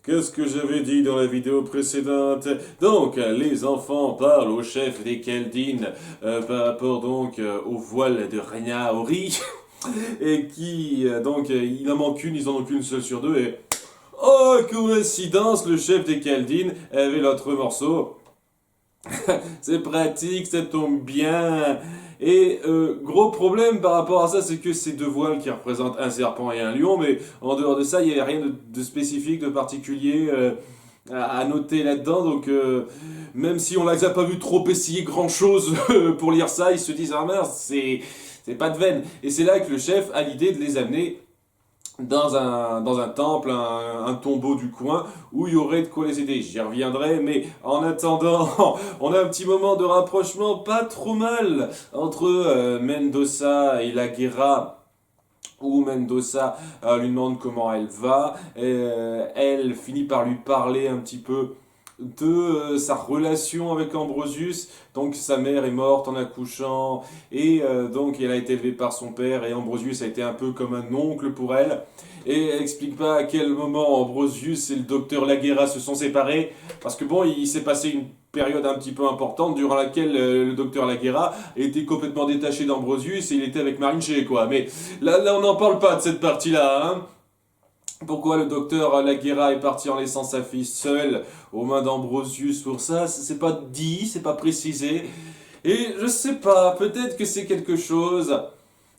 Qu'est-ce que j'avais dit dans la vidéo précédente? Donc, les enfants parlent au chef des Kaldin par rapport donc au voile de Rena Ori et qui il en manque une, ils en ont qu'une seule sur deux et oh coïncidence, le chef des Kaldin avait l'autre morceau. C'est pratique, ça tombe bien. Et gros problème par rapport à ça, c'est que ces deux voiles qui représentent un serpent et un lion, mais en dehors de ça, il n'y avait rien de spécifique, de particulier à noter là-dedans. Donc même si on les a pas vu trop essayer grand-chose pour lire ça, ils se disent ah mince, c'est pas de veine. Et c'est là que le chef a l'idée de les amener dans un temple, un tombeau du coin, où il y aurait de quoi les aider. J'y reviendrai, mais en attendant, on a un petit moment de rapprochement pas trop mal entre Mendoza et la Guerra, où Mendoza lui demande comment elle va, et, elle finit par lui parler un petit peu de sa relation avec Ambrosius. Donc sa mère est morte en accouchant et donc elle a été élevée par son père et Ambrosius a été un peu comme un oncle pour elle. Et elle explique pas à quel moment Ambrosius et le docteur Laguerra se sont séparés parce que bon, il s'est passé une période un petit peu importante durant laquelle le docteur Laguerra était complètement détaché d'Ambrosius et il était avec Marinche quoi. Mais là on n'en parle pas de cette partie-là, hein. Pourquoi le docteur Laguerra est parti en laissant sa fille seule aux mains d'Ambrosius pour ça, c'est pas dit, c'est pas précisé. Et je sais pas, peut-être que c'est quelque chose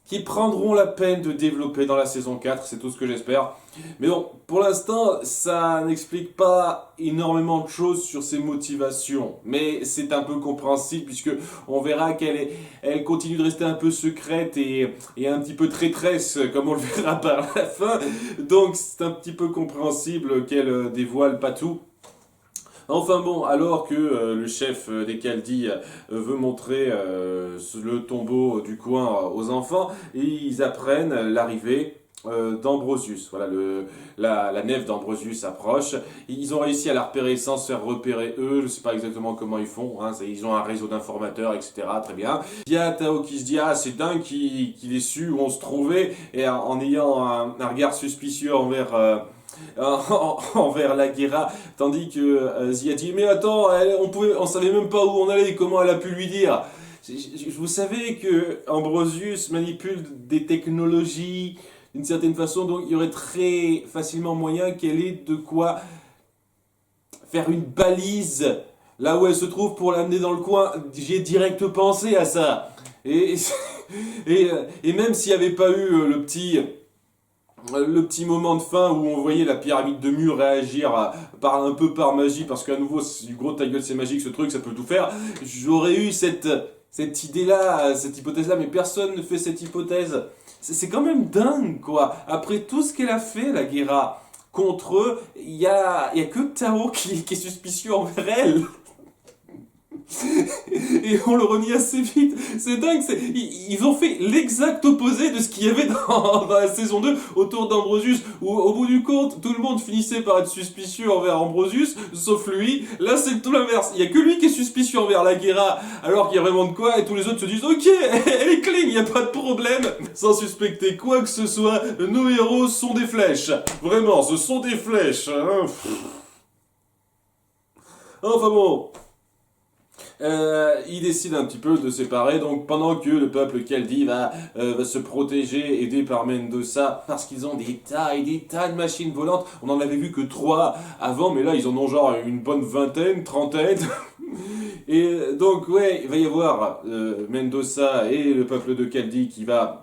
qui prendront la peine de développer dans la saison 4, c'est tout ce que j'espère. Mais bon, pour l'instant, ça n'explique pas énormément de choses sur ses motivations. Mais c'est un peu compréhensible puisque on verra elle continue de rester un peu secrète et un petit peu traîtresse, comme on le verra par la fin. Donc c'est un petit peu compréhensible qu'elle dévoile pas tout. Enfin bon, alors que le chef des Chaldis veut montrer le tombeau du coin aux enfants, et ils apprennent l'arrivée d'Ambrosius. Voilà, la nef d'Ambrosius approche. Ils ont réussi à la repérer sans se faire repérer eux. Je ne sais pas exactement comment ils font. Hein, ils ont un réseau d'informateurs, etc. Très bien. Il y a Tao qui se dit ah c'est dingue qu'il ait su où on se trouvait et en ayant un regard suspicieux envers la Guerra, tandis que Zia dit mais attends, on savait même pas où on allait, comment elle a pu lui dire. Vous savez que Ambrosius manipule des technologies d'une certaine façon, donc il y aurait très facilement moyen qu'elle ait de quoi faire une balise là où elle se trouve pour l'amener dans le coin. J'ai direct pensé à ça. Et, et même s'il n'y avait pas eu le petit moment de fin où on voyait la pyramide de Mu réagir un peu par magie, parce qu'à nouveau, du gros ta gueule c'est magique ce truc, ça peut tout faire, j'aurais eu cette idée-là, cette hypothèse-là, mais personne ne fait cette hypothèse. C'est quand même dingue, quoi. Après tout ce qu'elle a fait, la Guerra, contre eux, y a que Tao qui est suspicieux envers elle. Et on le renie assez vite. C'est dingue, ils ont fait l'exact opposé de ce qu'il y avait dans la saison 2 autour d'Ambrosius, où au bout du compte, tout le monde finissait par être suspicieux envers Ambrosius, sauf lui. Là, c'est tout l'inverse. Il y a que lui qui est suspicieux envers la Guerra, alors qu'il y a vraiment de quoi, et tous les autres se disent ok, elle est clean, il n'y a pas de problème. Sans suspecter quoi que ce soit, nos héros sont des flèches. Vraiment, ce sont des flèches. Hein. Enfin bon. Il décide un petit peu de séparer, donc pendant que le peuple Kaldi va se protéger, aidé par Mendoza, parce qu'ils ont des tas et des tas de machines volantes. On en avait vu que 3 avant, mais là ils en ont genre une bonne vingtaine, trentaine. Et donc ouais, il va y avoir Mendoza et le peuple de Kaldi qui va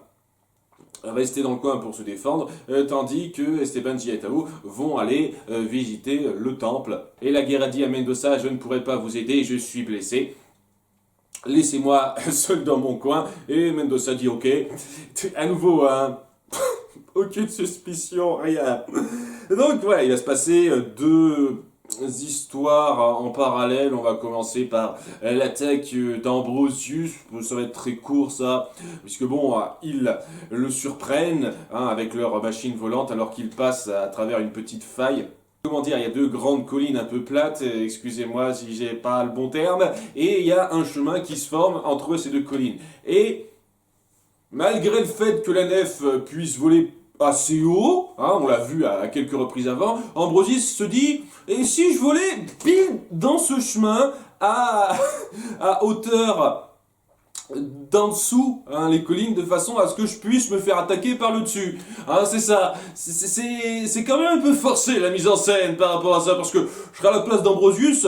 rester dans le coin pour se défendre, tandis que Esteban Giatao vont aller visiter le temple. Et la guerre a dit à Mendoza, je ne pourrai pas vous aider, je suis blessé. Laissez-moi seul dans mon coin. Et Mendoza dit ok. À nouveau, hein, aucune suspicion, rien. Donc ouais, il va se passer deux histoires en parallèle. On va commencer par l'attaque d'Ambrosius. Ça va être très court ça, puisque bon, ils le surprennent hein, avec leur machine volante alors qu'ils passent à travers une petite faille. Comment dire, il y a deux grandes collines un peu plates, excusez-moi si j'ai pas le bon terme, et il y a un chemin qui se forme entre ces deux collines. Et malgré le fait que la nef puisse voler assez haut, hein, on l'a vu à quelques reprises avant, Ambrosius se dit, et si je volais pile dans ce chemin à, à hauteur d'en dessous, hein, les collines, de façon à ce que je puisse me faire attaquer par le dessus. Hein, c'est ça. C'est quand même un peu forcé la mise en scène par rapport à ça, parce que je serai à la place d'Ambrosius,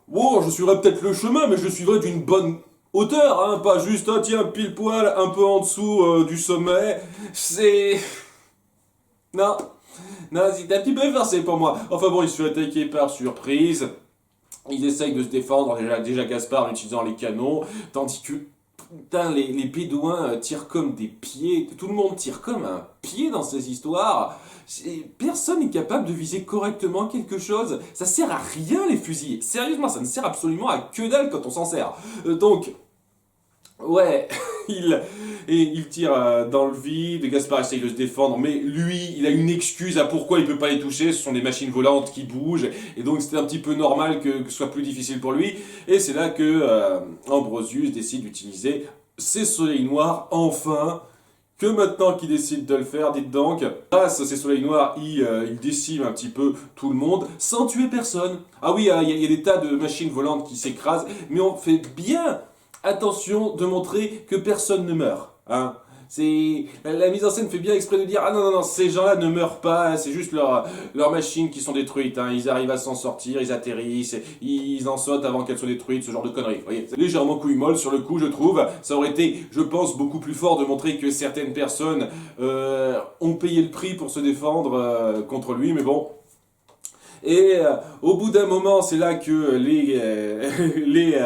bon, je suivrai peut-être le chemin, mais je le suivrai d'une bonne hauteur, hein, pas juste, ah, tiens, pile poil, un peu en dessous du sommet. C'est... Non, non, c'est un petit peu forcé pour moi. Enfin bon, il se fait attaquer par surprise. Il essaye de se défendre, déjà Gaspard en utilisant les canons, tandis que putain, les Bédouins tirent comme des pieds. Tout le monde tire comme un pied dans ces histoires. Personne n'est capable de viser correctement quelque chose. Ça sert à rien les fusils. Sérieusement, ça ne sert absolument à que dalle quand on s'en sert. Donc, ouais, il tire dans le vide, Gaspard essaye de se défendre, mais lui, il a une excuse à pourquoi il peut pas les toucher, ce sont des machines volantes qui bougent, et donc c'était un petit peu normal que ce soit plus difficile pour lui, et c'est là que Ambrosius décide d'utiliser ses soleils noirs, enfin, que maintenant qu'il décide de le faire, dites donc, grâce à ces soleils noirs, il décime un petit peu tout le monde, sans tuer personne. Ah oui, il y a des tas de machines volantes qui s'écrasent, mais on fait bien attention de montrer que personne ne meurt. Hein. La mise en scène fait bien exprès de dire ah non non non, ces gens-là ne meurent pas, c'est juste leurs machines qui sont détruites, hein. Ils arrivent à s'en sortir, ils atterrissent, ils en sautent avant qu'elles soient détruites, ce genre de conneries. Vous voyez, c'est légèrement couille molle sur le coup, je trouve. Ça aurait été, je pense, beaucoup plus fort de montrer que certaines personnes ont payé le prix pour se défendre contre lui, mais bon. Et au bout d'un moment, c'est là que les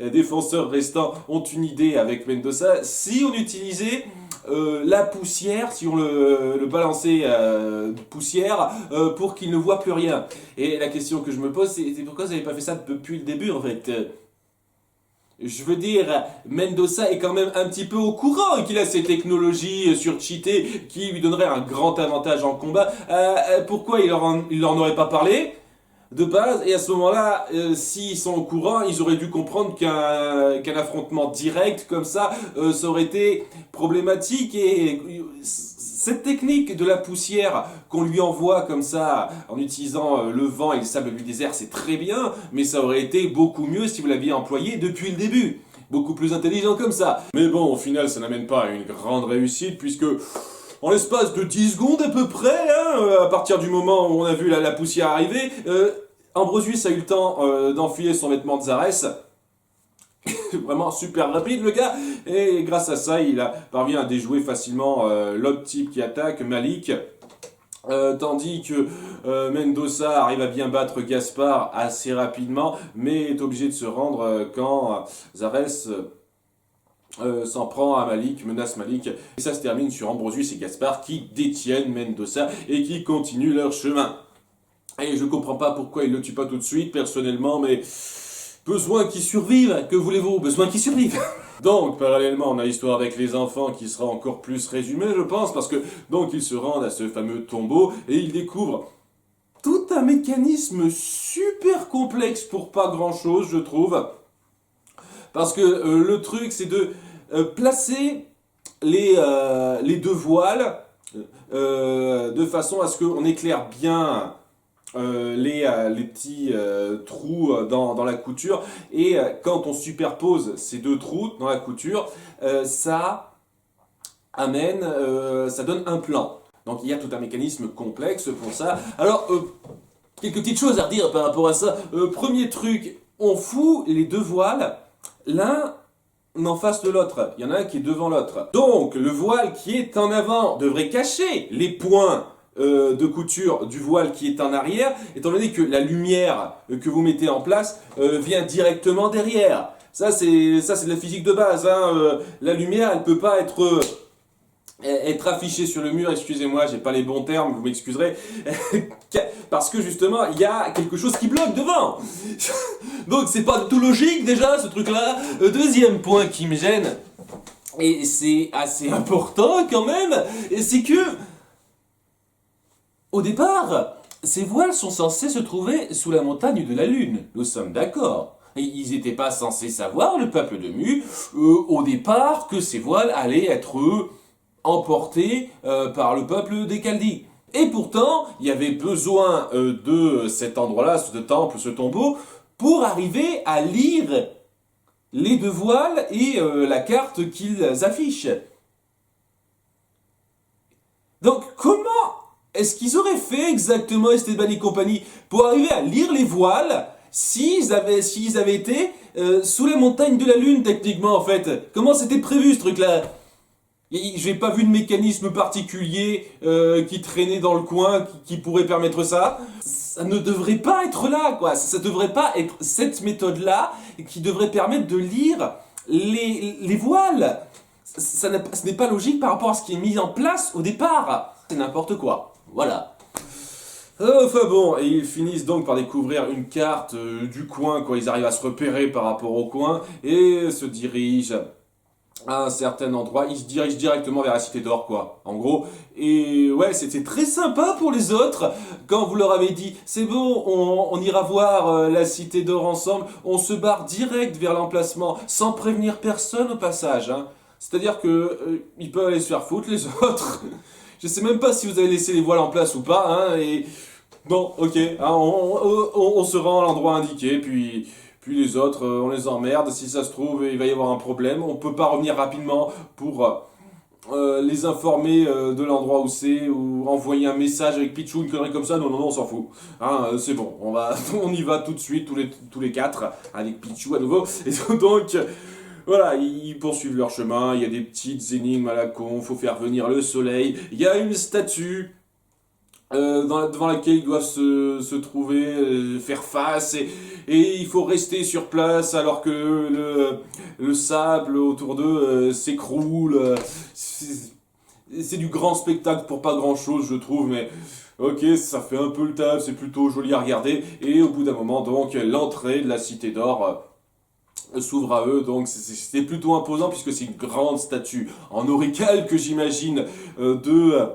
défenseurs restants ont une idée avec Mendoza. Si on utilisait la poussière, si on le balançait poussière, pour qu'il ne voit plus rien. Et la question que je me pose, c'est pourquoi vous n'avez pas fait ça depuis le début, en fait. Je veux dire, Mendoza est quand même un petit peu au courant qu'il a ces technologies surcheatées qui lui donneraient un grand avantage en combat. Pourquoi il leur en aurait pas parlé de base? Et à ce moment-là, s'ils sont au courant, ils auraient dû comprendre qu'un affrontement direct comme ça, ça aurait été problématique. Et cette technique de la poussière qu'on lui envoie comme ça, en utilisant le vent et le sable du désert, c'est très bien, mais ça aurait été beaucoup mieux si vous l'aviez employé depuis le début. Beaucoup plus intelligent comme ça. Mais bon, au final, ça n'amène pas à une grande réussite, puisque en l'espace de 10 secondes à peu près, hein, à partir du moment où on a vu la poussière arriver, Ambrosius a eu le temps d'enfiler son vêtement de Zarès. Vraiment super rapide le gars, et grâce à ça il parvient à déjouer facilement l'autre type qui attaque, Malik, tandis que Mendoza arrive à bien battre Gaspard assez rapidement, mais est obligé de se rendre quand Zarès s'en prend à Malik, menace Malik, et ça se termine sur Ambrosius et Gaspard qui détiennent Mendoza et qui continuent leur chemin. Et je comprends pas pourquoi il le tue pas tout de suite personnellement, mais besoin qu'ils survivent, que voulez-vous, besoin qu'ils survivent. Donc, parallèlement, on a l'histoire avec les enfants qui sera encore plus résumée, je pense, parce que, donc, ils se rendent à ce fameux tombeau et ils découvrent tout un mécanisme super complexe pour pas grand-chose, je trouve. Parce que le truc, c'est de placer les deux voiles de façon à ce qu'on éclaire bien les petits trous dans la couture, et quand on superpose ces deux trous dans la couture, ça donne un plan. Donc il y a tout un mécanisme complexe pour ça. Alors, quelques petites choses à redire par rapport à ça. Premier truc, on fout les deux voiles l'un en face de l'autre. Il y en a un qui est devant l'autre. Donc le voile qui est en avant devrait cacher les points de couture du voile qui est en arrière, étant donné que la lumière que vous mettez en place vient directement derrière. Ça c'est de la physique de base. Hein. La lumière, elle peut pas être affichée sur le mur, excusez-moi, j'ai pas les bons termes, vous m'excuserez, parce que justement, il y a quelque chose qui bloque devant. Donc c'est pas du tout logique déjà, ce truc-là. Deuxième point qui me gêne, et c'est assez important quand même, c'est que au départ, ces voiles sont censés se trouver sous la montagne de la Lune. Nous sommes d'accord. Ils n'étaient pas censés savoir, le peuple de Mu, au départ, que ces voiles allaient être emporté par le peuple des Chaldées. Et pourtant, il y avait besoin de cet endroit-là, ce temple, ce tombeau, pour arriver à lire les deux voiles et la carte qu'ils affichent. Donc comment est-ce qu'ils auraient fait exactement Esteban et compagnie pour arriver à lire les voiles s'ils avaient été sous la montagne de la Lune techniquement en fait? Comment c'était prévu ce truc-là? J'ai pas vu de mécanisme particulier qui traînait dans le coin qui pourrait permettre ça. Ça ne devrait pas être là, quoi. Ça devrait pas être cette méthode-là qui devrait permettre de lire les voiles. Ce n'est pas logique par rapport à ce qui est mis en place au départ. C'est n'importe quoi. Voilà. Enfin bon, et ils finissent donc par découvrir une carte du coin, quoi. Ils arrivent à se repérer par rapport au coin et se dirigent à un certain endroit. Ils se dirigent directement vers la Cité d'Or, quoi. En gros. Et ouais, c'était très sympa pour les autres quand vous leur avez dit c'est bon, on ira voir la Cité d'Or ensemble. On se barre direct vers l'emplacement sans prévenir personne au passage. Hein. C'est-à-dire que ils peuvent aller se faire foutre les autres. Je sais même pas si vous avez laissé les voiles en place ou pas. Hein, et bon, ok, hein, on se rend à l'endroit indiqué, puis les autres, on les emmerde. Si ça se trouve, il va y avoir un problème. On peut pas revenir rapidement pour les informer de l'endroit où c'est, ou envoyer un message avec Pichou, une connerie comme ça. Non, non, non, on s'en fout. Hein, c'est bon, on y va tout de suite, tous les quatre, avec Pichou à nouveau. Et donc, voilà, ils poursuivent leur chemin. Il y a des petites énigmes à la con. Faut faire venir le soleil. Il y a une statue devant laquelle ils doivent se trouver, faire face, et il faut rester sur place alors que le sable autour d'eux s'écroule. C'est du grand spectacle pour pas grand chose, je trouve, mais ok, ça fait un peu le taf, c'est plutôt joli à regarder, et au bout d'un moment, donc, l'entrée de la Cité d'Or s'ouvre à eux, donc c'est plutôt imposant puisque c'est une grande statue en aurical que j'imagine de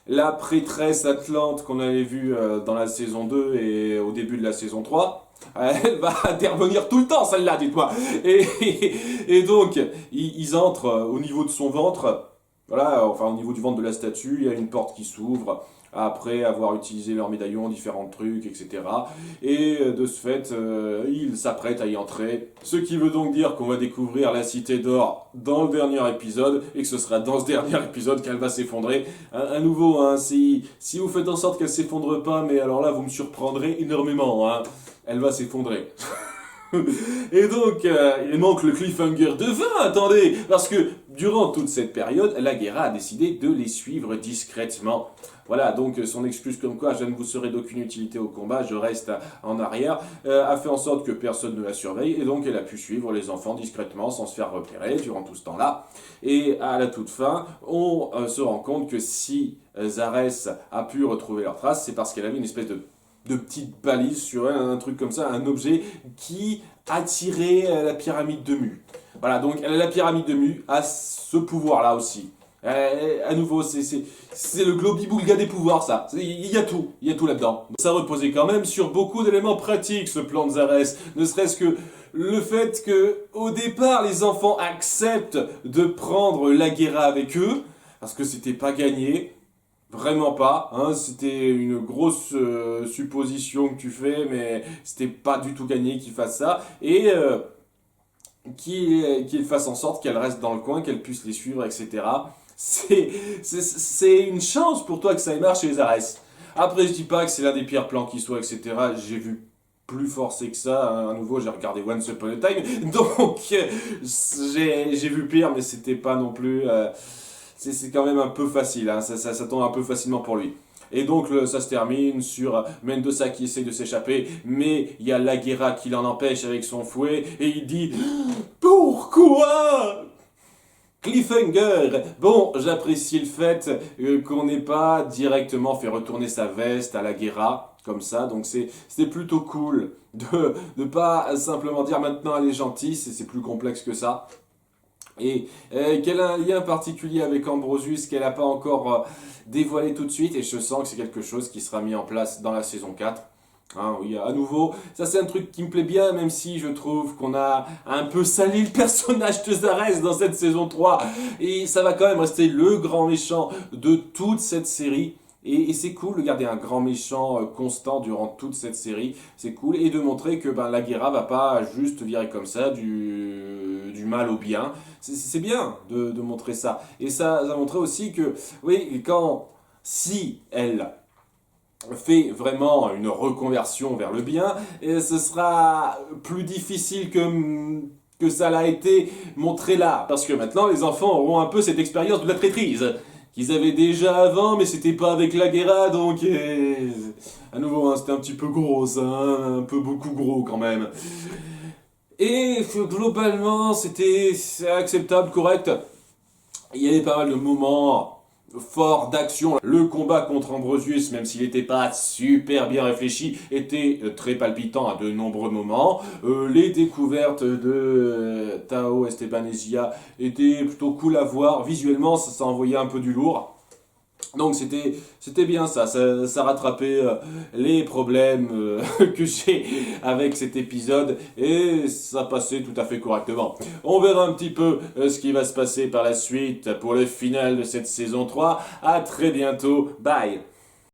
la prêtresse Atlante qu'on avait vue dans la saison 2 et au début de la saison 3. Elle va intervenir tout le temps, celle-là, dites-moi. Et donc, ils entrent au niveau de son ventre. Voilà, enfin au niveau du ventre de la statue, il y a une porte qui s'ouvre après avoir utilisé leur médaillon, différents trucs, etc. Et de ce fait, ils s'apprêtent à y entrer. Ce qui veut donc dire qu'on va découvrir la Cité d'Or dans le dernier épisode, et que ce sera dans ce dernier épisode qu'elle va s'effondrer. À nouveau, hein, si vous faites en sorte qu'elle s'effondre pas, mais alors là, vous me surprendrez énormément. Hein, elle va s'effondrer. Et donc, il manque le cliffhanger de 20, attendez, parce que durant toute cette période, la Guerra a décidé de les suivre discrètement. Voilà, donc son excuse comme quoi je ne vous serai d'aucune utilité au combat, je reste en arrière, a fait en sorte que personne ne la surveille, et donc elle a pu suivre les enfants discrètement sans se faire repérer durant tout ce temps-là. Et à la toute fin, on se rend compte que si Zarès a pu retrouver leurs traces, c'est parce qu'elle avait une espèce de petite balise sur elle, un truc comme ça, un objet qui attirait la pyramide de Mu. Voilà, donc la pyramide de Mu a ce pouvoir-là aussi. À nouveau, c'est le globi-boulga des pouvoirs, ça. Il y a tout là-dedans. Ça reposait quand même sur beaucoup d'éléments pratiques, ce plan de Zarès. Ne serait-ce que le fait que, au départ, les enfants acceptent de prendre la Guerra avec eux, parce que c'était pas gagné. Vraiment pas, hein, c'était une grosse supposition que tu fais, mais c'était pas du tout gagné qu'ils fassent ça, et qu'ils fassent en sorte qu'elle reste dans le coin, qu'elle puisse les suivre, etc. C'est une chance pour toi que ça ait marché, les Ares. Après, je dis pas que c'est l'un des pires plans qui soit, etc. J'ai vu plus forcé que ça, hein. À nouveau, j'ai regardé Once Upon a Time, donc j'ai vu pire, mais c'était pas non plus... c'est quand même un peu facile, hein, ça tombe un peu facilement pour lui. Et donc ça se termine sur Mendoza qui essaie de s'échapper, mais il y a Laguerra qui l'en empêche avec son fouet, et il dit « Pourquoi ?» Cliffhanger. Bon, j'apprécie le fait qu'on n'ait pas directement fait retourner sa veste à Laguerra, comme ça, donc c'était plutôt cool de pas simplement dire maintenant elle est gentille, c'est plus complexe que ça. Et qu'elle a un lien particulier avec Ambrosius qu'elle n'a pas encore dévoilé tout de suite, et je sens que c'est quelque chose qui sera mis en place dans la saison 4. Hein, oui, à nouveau, ça c'est un truc qui me plaît bien, même si je trouve qu'on a un peu sali le personnage de Zarès dans cette saison 3. Et ça va quand même rester le grand méchant de toute cette série. Et c'est cool de garder un grand méchant constant durant toute cette série. C'est cool. Et de montrer que la Guerra va pas juste virer comme ça du mal au bien. C'est bien de montrer ça. Et ça montrait aussi que, oui, si elle fait vraiment une reconversion vers le bien, et ce sera plus difficile que ça l'a été montré là. Parce que maintenant, les enfants auront un peu cette expérience de la traîtrise qu'ils avaient déjà avant, mais c'était pas avec la guerra, donc à nouveau, hein, c'était un petit peu gros, ça, hein, un peu beaucoup gros quand même. Et globalement, c'est acceptable, correct. Il y avait pas mal de moments forts d'action. Le combat contre Ambrosius, même s'il n'était pas super bien réfléchi, était très palpitant à de nombreux moments. Les découvertes de Tao Estebanesia étaient plutôt cool à voir. Visuellement, ça envoyait un peu du lourd. Donc c'était bien ça rattrapait les problèmes que j'ai avec cet épisode et ça passait tout à fait correctement. On verra un petit peu ce qui va se passer par la suite pour le final de cette saison 3. À très bientôt, bye.